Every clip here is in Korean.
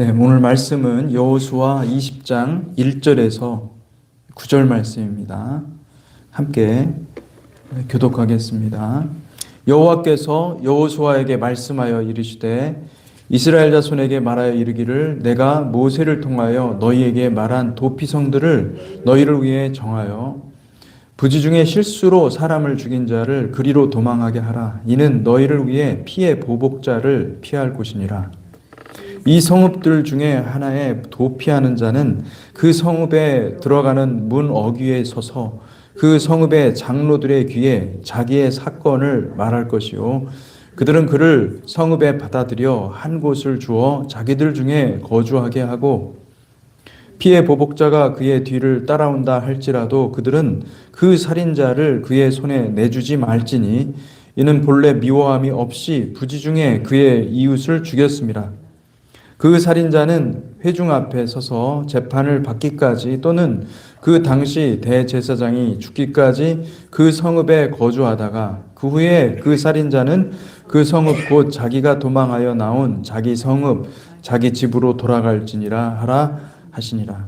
네, 오늘 말씀은 여호수아 20장 1절에서 9절 말씀입니다. 함께 교독하겠습니다. 여호와께서 여호수아에게 말씀하여 이르시되 이스라엘 자손에게 말하여 이르기를 내가 모세를 통하여 너희에게 말한 도피성들을 너희를 위해 정하여 부지 중에 실수로 사람을 죽인 자를 그리로 도망하게 하라. 이는 너희를 위해 피의 보복자를 피할 곳이니라. 이 성읍들 중에 하나에 도피하는 자는 그 성읍에 들어가는 문 어귀에 서서 그 성읍의 장로들의 귀에 자기의 사건을 말할 것이요 그들은 그를 성읍에 받아들여 한 곳을 주어 자기들 중에 거주하게 하고 피의 보복자가 그의 뒤를 따라온다 할지라도 그들은 그 살인자를 그의 손에 내주지 말지니 이는 본래 미워함이 없이 부지 중에 그의 이웃을 죽였습니다. 그 살인자는 회중 앞에 서서 재판을 받기까지 또는 그 당시 대제사장이 죽기까지 그 성읍에 거주하다가 그 후에 그 살인자는 그 성읍 곧 자기가 도망하여 나온 자기 성읍 자기 집으로 돌아갈지니라 하라 하시니라.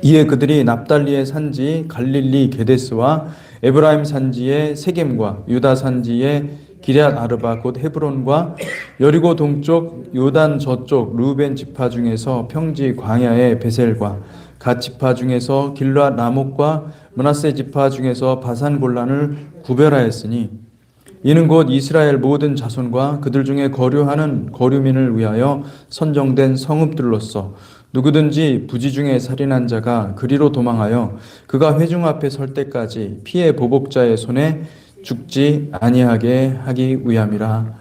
이에 그들이 납달리의 산지 갈릴리 게데스와 에브라임 산지의 세겜과 유다 산지의 기럇 아르바 곧 헤브론과 여리고 동쪽 요단 저쪽 루벤 지파 중에서 평지 광야의 베셀과 갓 지파 중에서 길르앗 라못과 므낫세 지파 중에서 바산 골란을 구별하였으니 이는 곧 이스라엘 모든 자손과 그들 중에 거류하는 거류민을 위하여 선정된 성읍들로서 누구든지 부지 중에 살인한 자가 그리로 도망하여 그가 회중 앞에 설 때까지 피의 보복자의 손에 죽지 아니하게 하기 위함이라.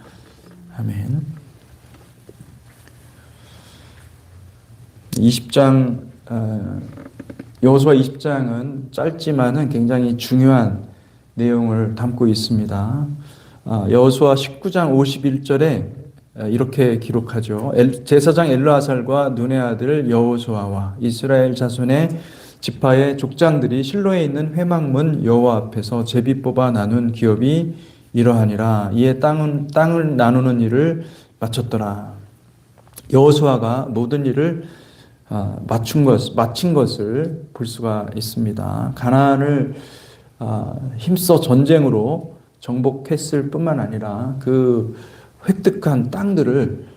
아멘. 20장 여호수아 20장은 짧지만은 굉장히 중요한 내용을 담고 있습니다. 여호수아 19장 51절에 이렇게 기록하죠. 제사장 엘르아살과 눈의 아들 여호수아와 이스라엘 자손의 지파의 족장들이 실로에 있는 회막문 여호와 앞에서 제비 뽑아 나눈 기업이 이러하니라. 이에 땅을 나누는 일을 마쳤더라. 여호수아가 모든 일을 마친 것을 볼 수가 있습니다. 가나안을 힘써 전쟁으로 정복했을 뿐만 아니라 그 획득한 땅들을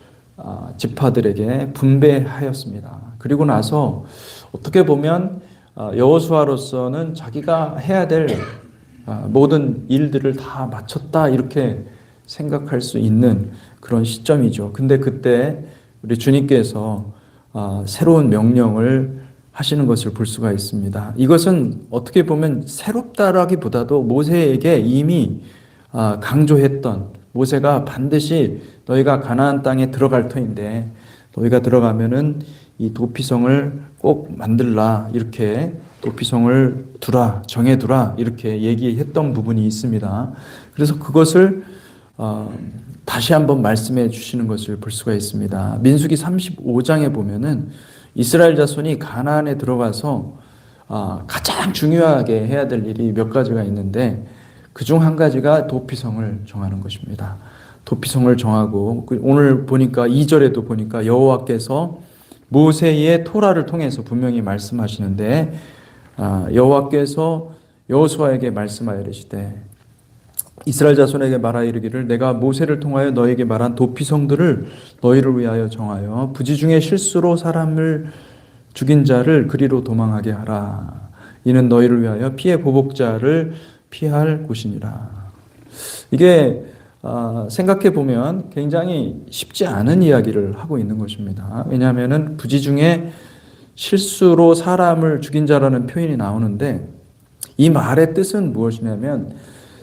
지파들에게 분배하였습니다. 그리고 나서 어떻게 보면 여호수아로서는 자기가 해야 될 모든 일들을 다 마쳤다 이렇게 생각할 수 있는 그런 시점이죠. 근데 그때 우리 주님께서 새로운 명령을 하시는 것을 볼 수가 있습니다. 이것은 어떻게 보면 새롭다라기보다도 모세에게 이미 강조했던 모세가 반드시 너희가 가나안 땅에 들어갈 터인데 너희가 들어가면은 이 도피성을 꼭 만들라 이렇게 도피성을 두라 정해두라 이렇게 얘기했던 부분이 있습니다. 그래서 그것을 다시 한번 말씀해 주시는 것을 볼 수가 있습니다. 민수기 35장에 보면은 이스라엘 자손이 가나안에 들어가서 가장 중요하게 해야 될 일이 몇 가지가 있는데 그중 한 가지가 도피성을 정하는 것입니다. 도피성을 정하고 오늘 보니까 2절에도 보니까 여호와께서 모세의 토라를 통해서 분명히 말씀하시는데 여호와께서 여호수아에게 말씀하여 이르시되 이스라엘 자손에게 말하여 이르기를 내가 모세를 통하여 너에게 말한 도피성들을 너희를 위하여 정하여 부지 중에 실수로 사람을 죽인 자를 그리로 도망하게 하라. 이는 너희를 위하여 피의 보복자를 피할 곳이니라. 이게 생각해 보면 굉장히 쉽지 않은 이야기를 하고 있는 것입니다. 왜냐하면은 부지 중에 실수로 사람을 죽인 자라는 표현이 나오는데 이 말의 뜻은 무엇이냐면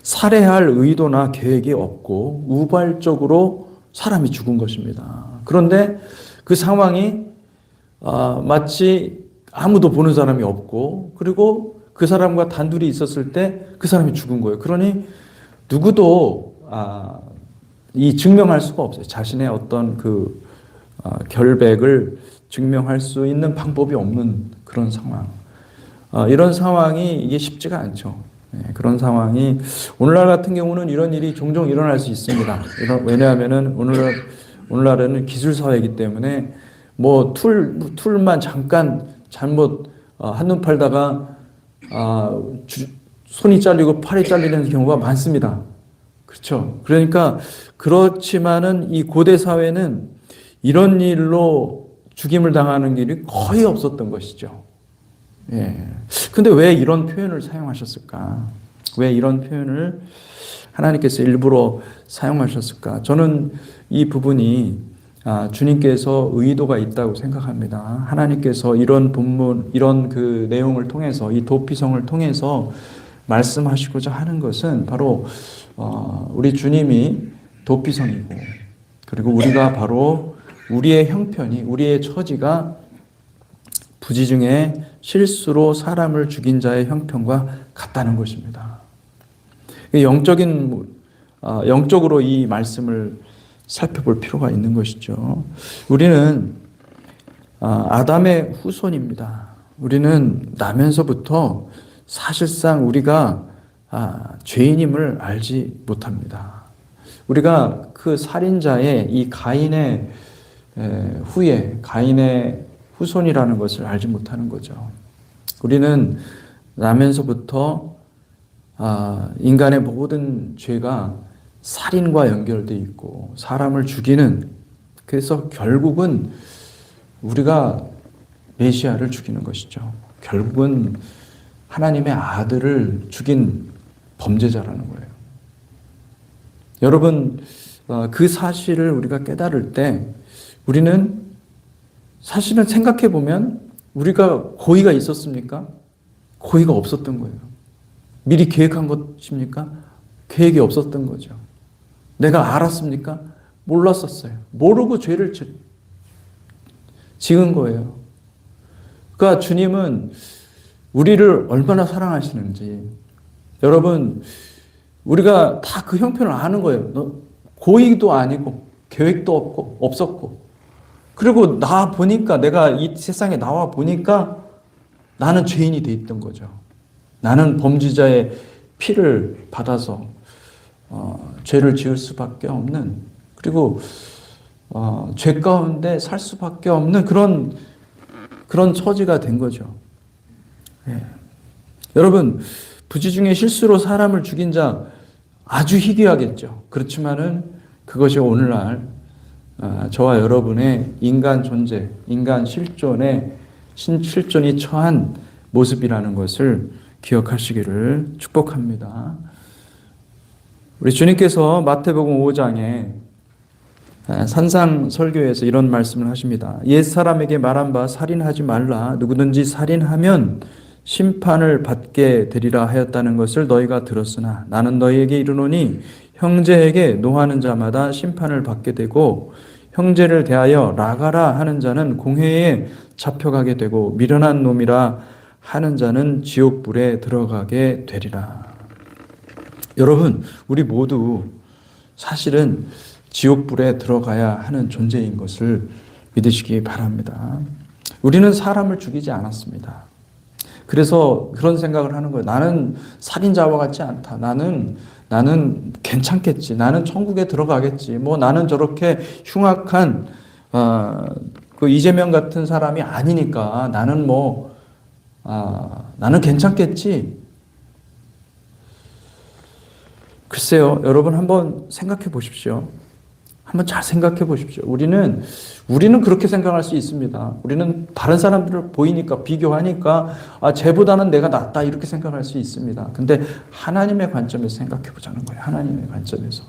살해할 의도나 계획이 없고 우발적으로 사람이 죽은 것입니다. 그런데 그 상황이 마치 아무도 보는 사람이 없고 그리고 그 사람과 단둘이 있었을 때 그 사람이 죽은 거예요. 그러니 누구도 증명할 수가 없어요. 자신의 어떤 그 결백을 증명할 수 있는 방법이 없는 그런 상황. 이런 상황이 이게 쉽지가 않죠. 그런 상황이 오늘날 같은 경우는 이런 일이 종종 일어날 수 있습니다. 왜냐하면은 오늘날에는 기술 사회이기 때문에 뭐 툴만 잠깐 잘못 한눈 팔다가 손이 잘리고 팔이 잘리는 경우가 많습니다. 그렇죠. 그러니까 그렇지만은 이 고대 사회는 이런 일로 죽임을 당하는 일이 거의 없었던 것이죠. 예. 근데 왜 이런 표현을 사용하셨을까? 왜 이런 표현을 하나님께서 일부러 사용하셨을까? 저는 이 부분이 주님께서 의도가 있다고 생각합니다. 하나님께서 이런 본문, 이런 그 내용을 통해서, 이 도피성을 통해서 말씀하시고자 하는 것은 바로 우리 주님이 도피성이고, 그리고 우리가 바로 우리의 형편이, 우리의 처지가 부지중에 실수로 사람을 죽인 자의 형편과 같다는 것입니다. 영적으로 이 말씀을 살펴볼 필요가 있는 것이죠. 우리는 아담의 후손입니다. 우리는 나면서부터 사실상 우리가 죄인임을 알지 못합니다. 우리가 그 살인자의 이 가인의 후예, 가인의 후손이라는 것을 알지 못하는 거죠. 우리는 나면서부터 인간의 모든 죄가 살인과 연결되어 있고 사람을 죽이는, 그래서 결국은 우리가 메시아를 죽이는 것이죠. 결국은 하나님의 아들을 죽인 범죄자라는 거예요. 여러분, 그 사실을 우리가 깨달을 때 우리는 사실은 생각해 보면 우리가 고의가 있었습니까? 고의가 없었던 거예요. 미리 계획한 것입니까? 계획이 없었던 거죠. 내가 알았습니까? 몰랐었어요. 모르고 죄를 지은 거예요. 그러니까 주님은 우리를 얼마나 사랑하시는지, 여러분, 우리가 다 그 형편을 아는 거예요. 고의도 아니고 계획도 없었고, 그리고 나 보니까, 내가 이 세상에 나와 보니까 나는 죄인이 돼 있던 거죠. 나는 범죄자의 피를 받아서 죄를 지을 수밖에 없는, 그리고 죄 가운데 살 수밖에 없는 그런 처지가 된 거죠. 예. 여러분, 부지중에 실수로 사람을 죽인 자 아주 희귀하겠죠. 그렇지만은 그것이 오늘날 저와 여러분의 인간 존재, 인간 실존이 처한 모습이라는 것을 기억하시기를 축복합니다. 우리 주님께서 마태복음 5장에 산상설교에서 이런 말씀을 하십니다. 옛사람에게 말한 바 살인하지 말라. 누구든지 살인하면 심판을 받게 되리라 하였다는 것을 너희가 들었으나 나는 너희에게 이르노니 형제에게 노하는 자마다 심판을 받게 되고 형제를 대하여 나가라 하는 자는 공회에 잡혀가게 되고 미련한 놈이라 하는 자는 지옥불에 들어가게 되리라. 여러분, 우리 모두 사실은 지옥불에 들어가야 하는 존재인 것을 믿으시기 바랍니다. 우리는 사람을 죽이지 않았습니다. 그래서 그런 생각을 하는 거예요. 나는 살인자와 같지 않다. 나는 괜찮겠지. 나는 천국에 들어가겠지. 뭐 나는 저렇게 흉악한 그 이재명 같은 사람이 아니니까 나는 괜찮겠지. 글쎄요, 여러분 한번 생각해 보십시오. 한번 잘 생각해 보십시오. 우리는 그렇게 생각할 수 있습니다. 우리는 다른 사람들을 보이니까, 비교하니까, 쟤보다는 내가 낫다, 이렇게 생각할 수 있습니다. 근데 하나님의 관점에서 생각해 보자는 거예요. 하나님의 관점에서.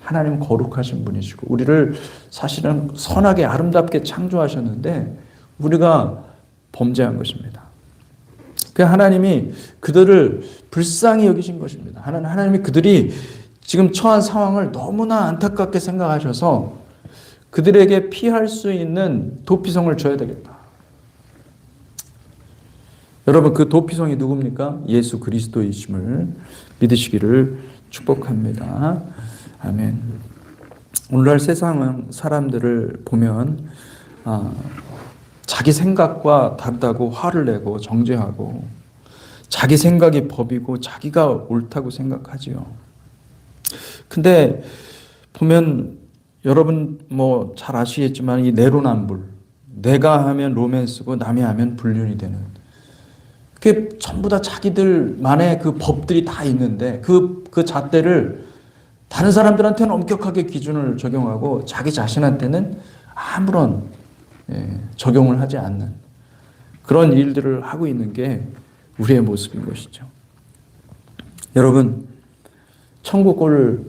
하나님은 거룩하신 분이시고, 우리를 사실은 선하게 아름답게 창조하셨는데, 우리가 범죄한 것입니다. 그 하나님이 그들을 불쌍히 여기신 것입니다. 하나님이 그들이 지금 처한 상황을 너무나 안타깝게 생각하셔서 그들에게 피할 수 있는 도피성을 줘야 되겠다. 여러분, 그 도피성이 누굽니까? 예수 그리스도이심을 믿으시기를 축복합니다. 아멘. 오늘날 세상 사람들을 보면 자기 생각과 다르다고 화를 내고 정죄하고, 자기 생각이 법이고 자기가 옳다고 생각하지요. 근데 보면 여러분 뭐 잘 아시겠지만 이 내로남불, 내가 하면 로맨스고 남이 하면 불륜이 되는, 그게 전부 다 자기들만의 그 법들이 다 있는데 그 잣대를 다른 사람들한테는 엄격하게 기준을 적용하고 자기 자신한테는 아무런 적용을 하지 않는 그런 일들을 하고 있는 게 우리의 모습인 것이죠. 여러분, 천국을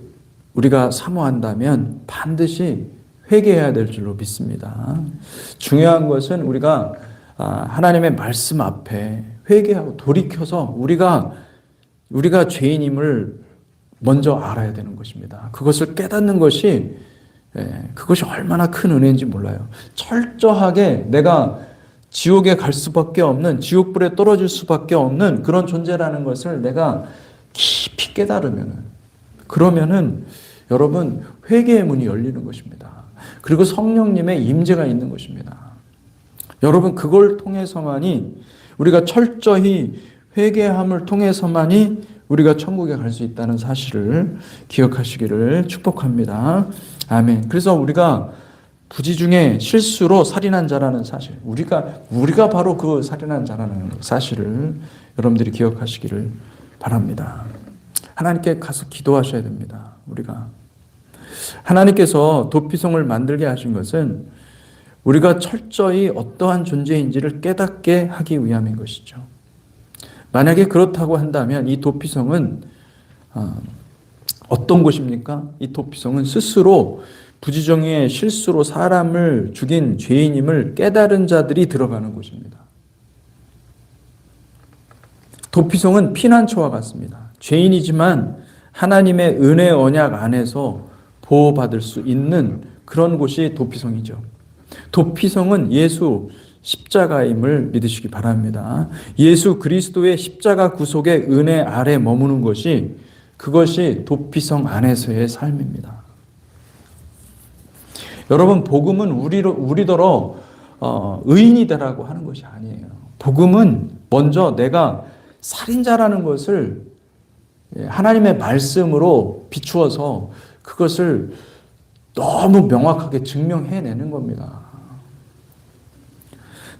우리가 사모한다면 반드시 회개해야 될 줄로 믿습니다. 중요한 것은 우리가 하나님의 말씀 앞에 회개하고 돌이켜서 우리가 죄인임을 먼저 알아야 되는 것입니다. 그것을 깨닫는 것이 그것이 얼마나 큰 은혜인지 몰라요. 철저하게 내가 지옥에 갈 수밖에 없는, 지옥불에 떨어질 수밖에 없는 그런 존재라는 것을 내가 깊이 그러면은 여러분 회개의 문이 열리는 것입니다. 그리고 성령님의 임재가 있는 것입니다. 여러분, 그걸 통해서만이, 우리가 철저히 회개함을 통해서만이 우리가 천국에 갈 수 있다는 사실을 기억하시기를 축복합니다. 아멘. 그래서 우리가 부지 중에 실수로 살인한 자라는 사실, 우리가 바로 그 살인한 자라는 사실을 여러분들이 기억하시기를 바랍니다. 하나님께 가서 기도하셔야 됩니다. 우리가 하나님께서 도피성을 만들게 하신 것은 우리가 철저히 어떠한 존재인지를 깨닫게 하기 위함인 것이죠. 만약에 그렇다고 한다면 이 도피성은 어떤 곳입니까? 이 도피성은 스스로 부지정의 실수로 사람을 죽인 죄인임을 깨달은 자들이 들어가는 곳입니다. 도피성은 피난처와 같습니다. 죄인이지만 하나님의 은혜 언약 안에서 보호받을 수 있는 그런 곳이 도피성이죠. 도피성은 예수 십자가임을 믿으시기 바랍니다. 예수 그리스도의 십자가 구속의 은혜 아래 머무는 것이, 그것이 도피성 안에서의 삶입니다. 여러분, 복음은 우리더러 의인이 되라고 하는 것이 아니에요. 복음은 먼저 내가 살인자라는 것을 하나님의 말씀으로 비추어서 그것을 너무 명확하게 증명해내는 겁니다.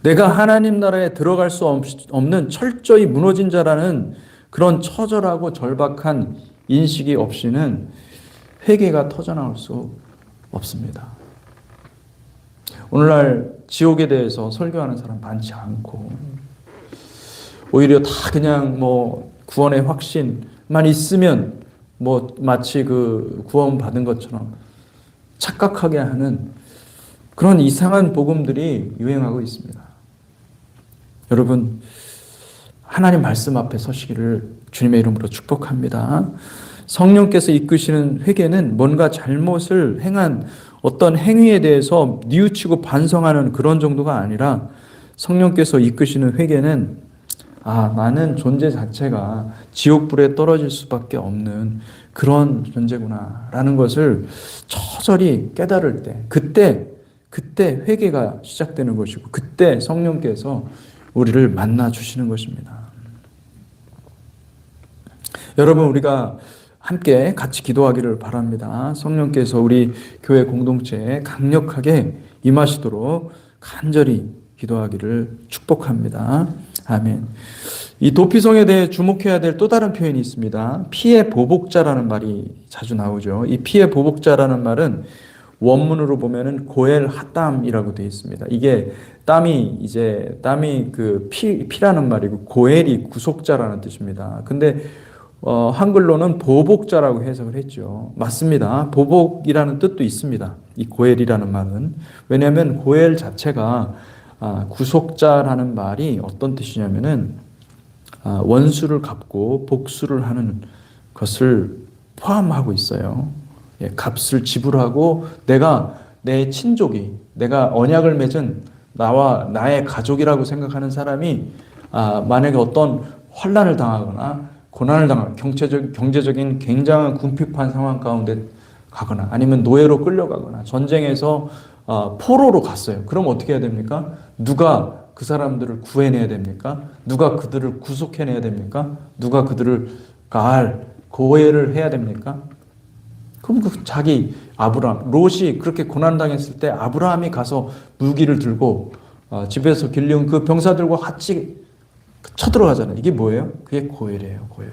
내가 하나님 나라에 들어갈 수 없는 철저히 무너진 자라는 그런 처절하고 절박한 인식이 없이는 회개가 터져나올 수 없습니다. 오늘날 지옥에 대해서 설교하는 사람 많지 않고, 오히려 다 그냥 구원의 확신만 있으면 마치 그 구원 받은 것처럼 착각하게 하는 그런 이상한 복음들이 유행하고 있습니다. 여러분, 하나님 말씀 앞에 서시기를 주님의 이름으로 축복합니다. 성령께서 이끄시는 회개는 뭔가 잘못을 행한 어떤 행위에 대해서 뉘우치고 반성하는 그런 정도가 아니라, 성령께서 이끄시는 회개는 나는 존재 자체가 지옥불에 떨어질 수밖에 없는 그런 존재구나 라는 것을 처절히 깨달을 때, 그때 회개가 시작되는 것이고, 그때 성령께서 우리를 만나 주시는 것입니다. 여러분, 우리가 함께 같이 기도하기를 바랍니다. 성령께서 우리 교회 공동체에 강력하게 임하시도록 간절히 기도하기를 축복합니다. 아멘. 이 도피성에 대해 주목해야 될 또 다른 표현이 있습니다. 피의 보복자라는 말이 자주 나오죠. 이 피의 보복자라는 말은 원문으로 보면은 고엘 핫담이라고 되어 있습니다. 이게 땀이 그 피라는 말이고, 고엘이 구속자라는 뜻입니다. 근데 한글로는 보복자라고 해석을 했죠. 맞습니다. 보복이라는 뜻도 있습니다. 이 고엘이라는 말은. 왜냐하면 고엘 자체가 구속자라는 말이 어떤 뜻이냐면은 원수를 갚고 복수를 하는 것을 포함하고 있어요. 값을 지불하고 내 친족이, 내가 언약을 맺은 나와 나의 가족이라고 생각하는 사람이 만약에 어떤 환난을 당하거나 고난을 당하거나 경제적인 굉장한 궁핍한 상황 가운데 가거나 아니면 노예로 끌려가거나 전쟁에서 포로로 갔어요. 그럼 어떻게 해야 됩니까? 누가 그 사람들을 구해내야 됩니까? 누가 그들을 구속해내야 됩니까? 누가 그들을 고해를 해야 됩니까? 그럼 그 자기 아브라함, 롯이 그렇게 고난당했을 때 아브라함이 가서 무기를 들고 집에서 길리운 그 병사들과 같이 쳐들어가잖아요. 이게 뭐예요? 그게 고혈이에요. 고혈.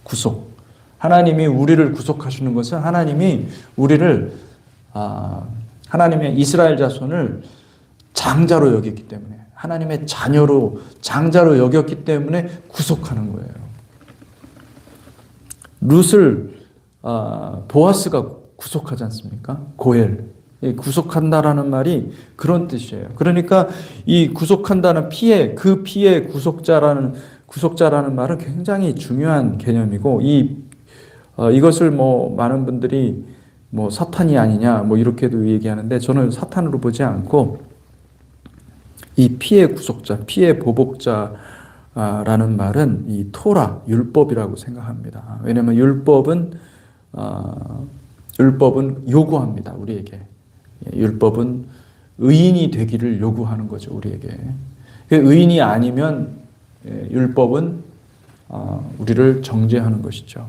구속. 하나님이 우리를 구속하시는 것은 하나님이 우리를 하나님의 이스라엘 자손을 장자로 여겼기 때문에, 하나님의 자녀로 장자로 여겼기 때문에 구속하는 거예요. 룻을 보아스가 구속하지 않습니까? 고엘. 구속한다라는 말이 그런 뜻이에요. 그러니까 이 구속한다는 그 피의 구속자라는 말은 굉장히 중요한 개념이고, 이것을 많은 분들이 사탄이 아니냐 이렇게도 얘기하는데, 저는 사탄으로 보지 않고 이 피의 구속자, 피의 보복자라는 말은 이 토라, 율법이라고 생각합니다. 왜냐하면 율법은 요구합니다, 우리에게. 율법은 의인이 되기를 요구하는 거죠, 우리에게. 의인이 아니면 율법은 우리를 정죄하는 것이죠.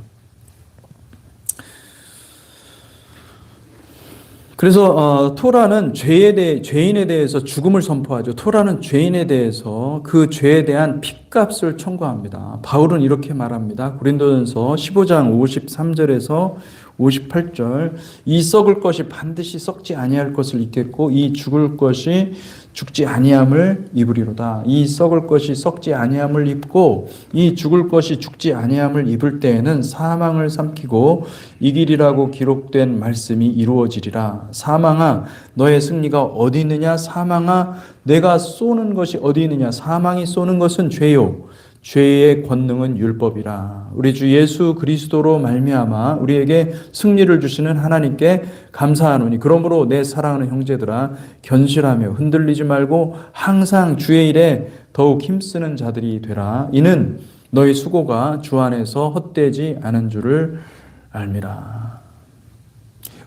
그래서 토라는 죄인에 대해서 죽음을 선포하죠. 토라는 죄인에 대해서 그 죄에 대한 핏값을 청구합니다. 바울은 이렇게 말합니다. 고린도전서 15장 53절에서 58절, 이 썩을 것이 반드시 썩지 아니할 것을 입겠고 이 죽을 것이 죽지 아니함을 입으리로다. 이 썩을 것이 썩지 아니함을 입고 이 죽을 것이 죽지 아니함을 입을 때에는 사망을 삼키고 이기리라고 기록된 말씀이 이루어지리라. 사망아 너의 승리가 어디 있느냐? 사망아 내가 쏘는 것이 어디 있느냐? 사망이 쏘는 것은 죄요 죄의 권능은 율법이라. 우리 주 예수 그리스도로 말미암아 우리에게 승리를 주시는 하나님께 감사하노니, 그러므로 내 사랑하는 형제들아 견실하며 흔들리지 말고 항상 주의 일에 더욱 힘쓰는 자들이 되라. 이는 너희 수고가 주 안에서 헛되지 않은 줄을 알미라.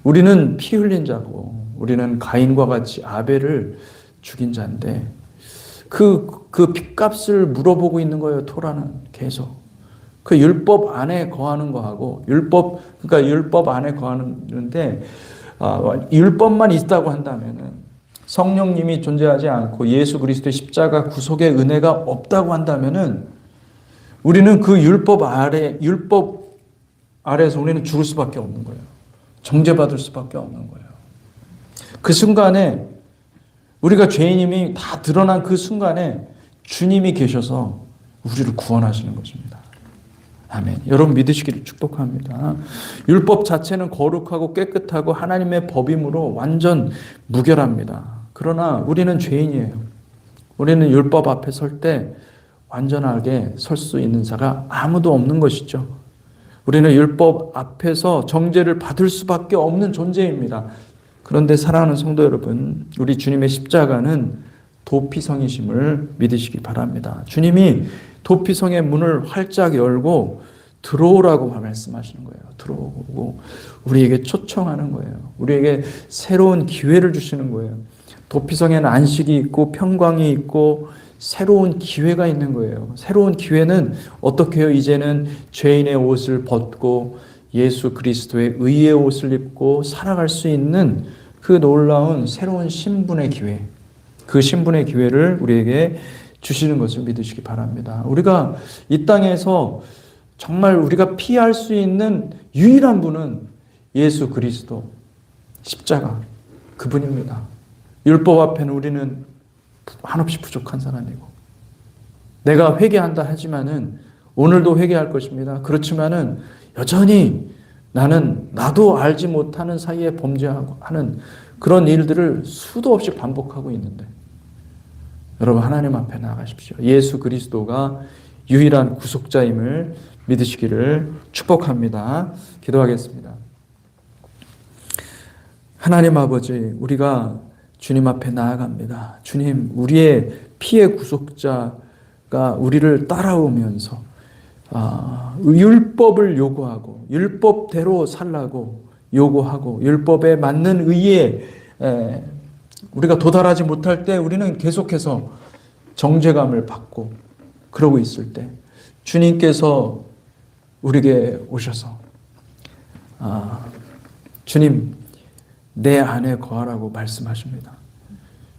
우리는 피 흘린 자고, 우리는 가인과 같이 아벨을 죽인 자인데 그 핏값을 물어보고 있는 거예요. 토라는 계속 그 율법 안에 거하는 거하고, 그러니까 율법 안에 거하는데 율법만 있다고 한다면은, 성령님이 존재하지 않고 예수 그리스도의 십자가 구속의 은혜가 없다고 한다면은, 우리는 그 율법 아래에서 우리는 죽을 수밖에 없는 거예요. 정죄받을 수밖에 없는 거예요. 그 순간에, 우리가 죄인임이 다 드러난 그 순간에 주님이 계셔서 우리를 구원하시는 것입니다. 아멘. 여러분 믿으시기를 축복합니다. 율법 자체는 거룩하고 깨끗하고 하나님의 법이므로 완전 무결합니다. 그러나 우리는 죄인이에요. 우리는 율법 앞에 설 때 완전하게 설 수 있는 자가 아무도 없는 것이죠. 우리는 율법 앞에서 정죄를 받을 수밖에 없는 존재입니다. 그런데 사랑하는 성도 여러분, 우리 주님의 십자가는 도피성이심을 믿으시기 바랍니다. 주님이 도피성의 문을 활짝 열고 들어오라고 말씀하시는 거예요. 들어오고 우리에게 초청하는 거예요. 우리에게 새로운 기회를 주시는 거예요. 도피성에는 안식이 있고 평강이 있고 새로운 기회가 있는 거예요. 새로운 기회는 어떻게 해요? 이제는 죄인의 옷을 벗고 예수 그리스도의 의의 옷을 입고 살아갈 수 있는 그 놀라운 새로운 신분의 기회, 그 신분의 기회를 우리에게 주시는 것을 믿으시기 바랍니다. 우리가 이 땅에서 정말 우리가 피할 수 있는 유일한 분은 예수 그리스도 십자가, 그분입니다. 율법 앞에는 우리는 한없이 부족한 사람이고, 내가 회개한다 하지만은 오늘도 회개할 것입니다. 그렇지만은 여전히 나도 알지 못하는 사이에 범죄하고 하는 그런 일들을 수도 없이 반복하고 있는데, 여러분 하나님 앞에 나아가십시오. 예수 그리스도가 유일한 구속자임을 믿으시기를 축복합니다. 기도하겠습니다. 하나님 아버지, 우리가 주님 앞에 나아갑니다. 주님, 우리의 피의 구속자가 우리를 따라오면서 율법을 요구하고 율법대로 살라고 요구하고 율법에 맞는 의에 우리가 도달하지 못할 때 우리는 계속해서 정죄감을 받고 그러고 있을 때 주님께서 우리에게 오셔서 주님, 내 안에 거하라고 말씀하십니다.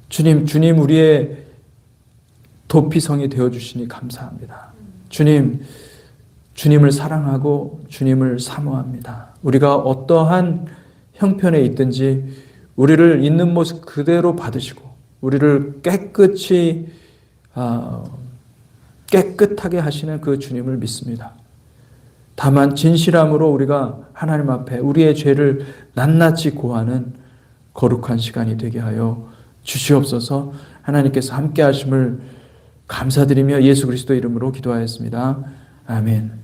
주님 우리의 도피성이 되어주시니 감사합니다. 주님을 사랑하고 주님을 사모합니다. 우리가 어떠한 형편에 있든지 우리를 있는 모습 그대로 받으시고 우리를 깨끗하게 하시는 그 주님을 믿습니다. 다만 진실함으로 우리가 하나님 앞에 우리의 죄를 낱낱이 고하는 거룩한 시간이 되게 하여 주시옵소서. 하나님께서 함께 하심을 감사드리며 예수 그리스도 이름으로 기도하였습니다. 아멘.